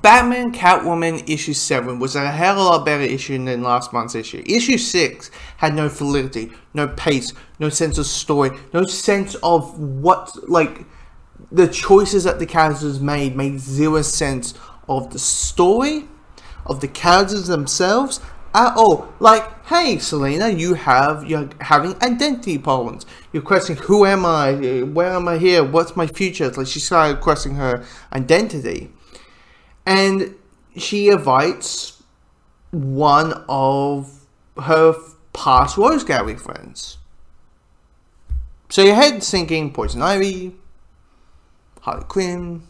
Batman Catwoman issue 7 was a hell of a lot better issue than last month's issue. Issue 6 had no validity, no pace, no sense of story, no sense of what, like, the choices that the characters made zero sense of the story, of the characters themselves at all. Like, hey Selena, you're having identity problems. You're questioning, who am I? Where am I here? What's my future? It's like she started questioning her identity. And she invites one of her past Rose Gallery friends. So your head's thinking Poison Ivy, Harley Quinn,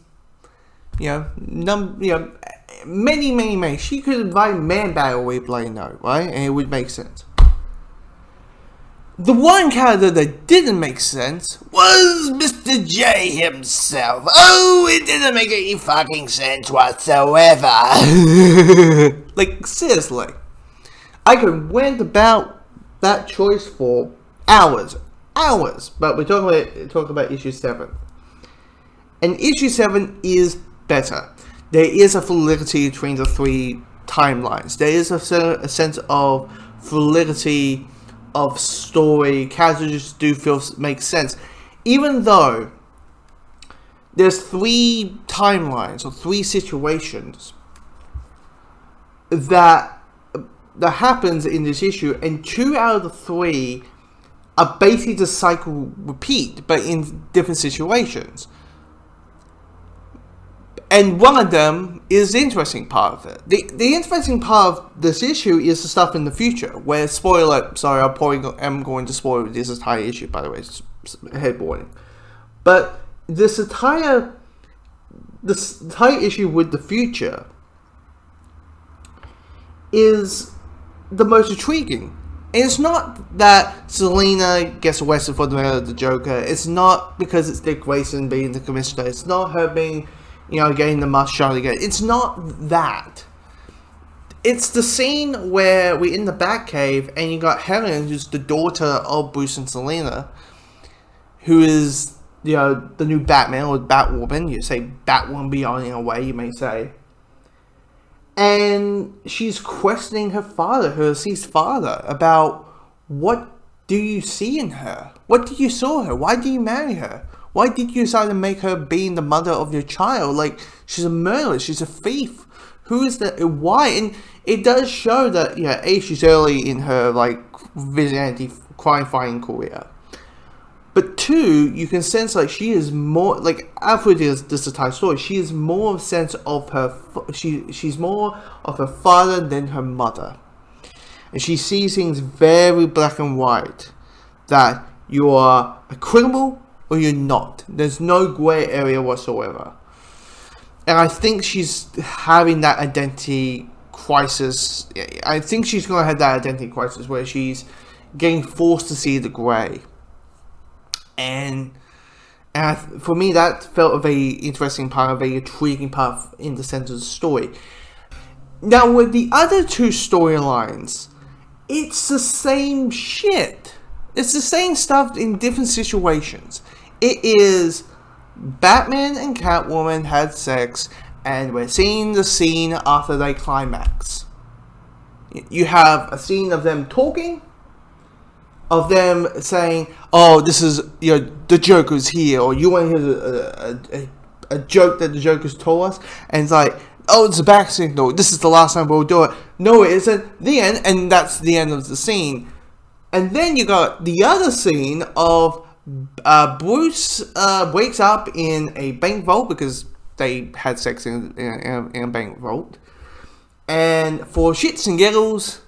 many. She could invite Man Battle we play no, right? And it would make sense. The one character that didn't make sense was Mr. J himself. Oh, it didn't make any fucking sense whatsoever. Like, seriously. I could rant about that choice for hours. But we're talking about issue 7. And issue 7 is better. There is a validity between the 3 timelines. There is a sense of validity of story. Characters do make sense, even though there's 3 timelines or 3 situations that happens in this issue, and 2 out of the 3 are basically the cycle repeat, but in different situations. And one of them is the interesting part of it. The interesting part of this issue is the stuff in the future, where, spoiler, sorry, I probably am going to spoil this entire issue, by the way, it's head warning. But this entire issue with the future is the most intriguing. And it's not that Selena gets arrested for the murder of the Joker. It's not because it's Dick Grayson being the commissioner. It's not her being, getting the must shot again. It's not that. It's the scene where we're in the Batcave and you got Helen, who's the daughter of Bruce and Selena, who is, the new Batman or Batwoman. You say Batwoman beyond in a way, you may say. And she's questioning her father, her deceased father, about what do you see in her? What did you saw her? Why did you marry her? Why did you decide to make her being the mother of your child? Like, she's a murderer, she's a thief. Who is that? Why? And it does show that, A, she's early in her, vigilante crime-fighting career. But 2, you can sense, she is more, after this entire story, she is more of a sense of her, she's more of her father than her mother. And she sees things very black and white. That you are a criminal or you're not. There's no grey area whatsoever. And I think she's having that identity crisis. I think she's going to have that identity crisis where she's getting forced to see the grey. And for me, that felt a very interesting part, a very intriguing part in the sense of the story. Now, with the other 2 storylines, it's the same shit. It's the same stuff in different situations. It is Batman and Catwoman had sex, and we're seeing the scene after they climax. You have a scene of them talking, of them saying, oh, this is, the Joker's here, or you want to hear a joke that the Joker's told us, and it's like, oh, it's a back signal, this is the last time we'll do it. No, it isn't. The end, and that's the end of the scene. And then you got the other scene of Bruce wakes up in a bank vault, because they had sex in a bank vault, and for shits and giggles,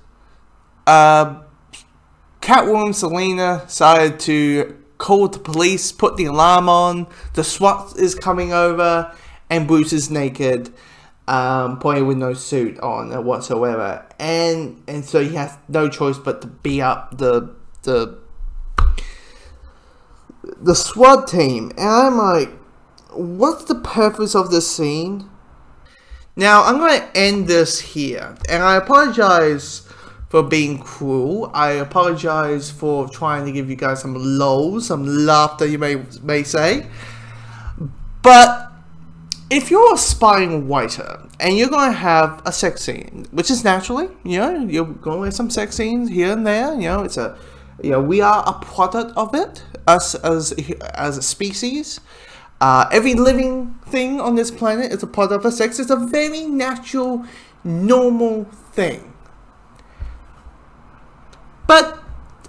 Catwoman Selena decided to call the police, put the alarm on, the SWAT is coming over, and Bruce is naked, probably with no suit on whatsoever, and so he has no choice but to beat up the SWAT team. And I'm like, what's the purpose of this scene? Now, I'm going to end this here, and I apologize for being cruel. I apologize for trying to give you guys some lulls, some laughter, you may say. But if you're a aspiring writer and you're going to have a sex scene, which is naturally, you're going to have some sex scenes here and there, it's a, we are a product of it, us as a species. Every living thing on this planet is a product of sex. It's a very natural, normal thing.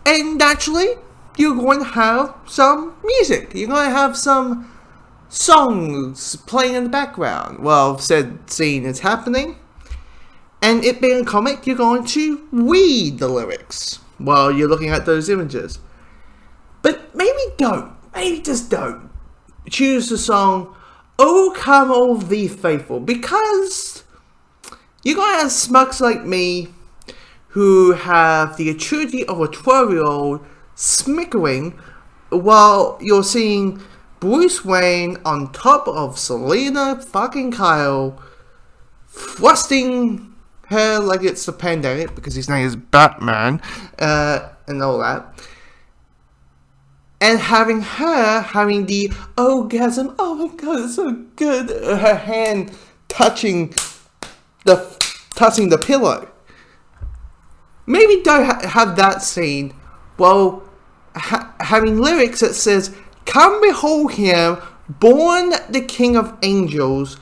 And naturally, you're going to have some music. You're going to have some songs playing in the background while said scene is happening. And it being a comic, you're going to read the lyrics while you're looking at those images. But maybe don't. Maybe just don't. Choose the song, "Oh Come All Thee Faithful," because you're going to have smucks like me who have the maturity of a 12-year-old smickering while you're seeing Bruce Wayne on top of Selena fucking Kyle, thrusting her like it's the pandemic because his name is Batman, and all that. And having her having the orgasm, oh my god, it's so good. Her hand touching the pillow. Maybe don't have that scene while having lyrics that says, "Come behold him, born the King of Angels.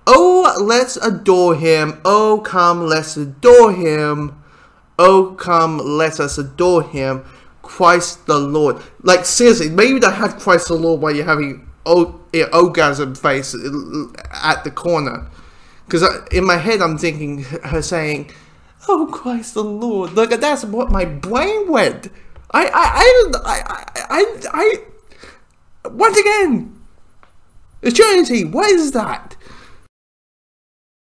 Oh, let's adore him. Oh, come, let's adore him. Oh, come, let us adore him. Christ the Lord." Like, seriously, maybe don't have Christ the Lord while you're having orgasm face at the corner. Because in my head, I'm thinking her saying, "Oh, Christ the Lord." Like, that's what my brain went. Once again, eternity, what is that?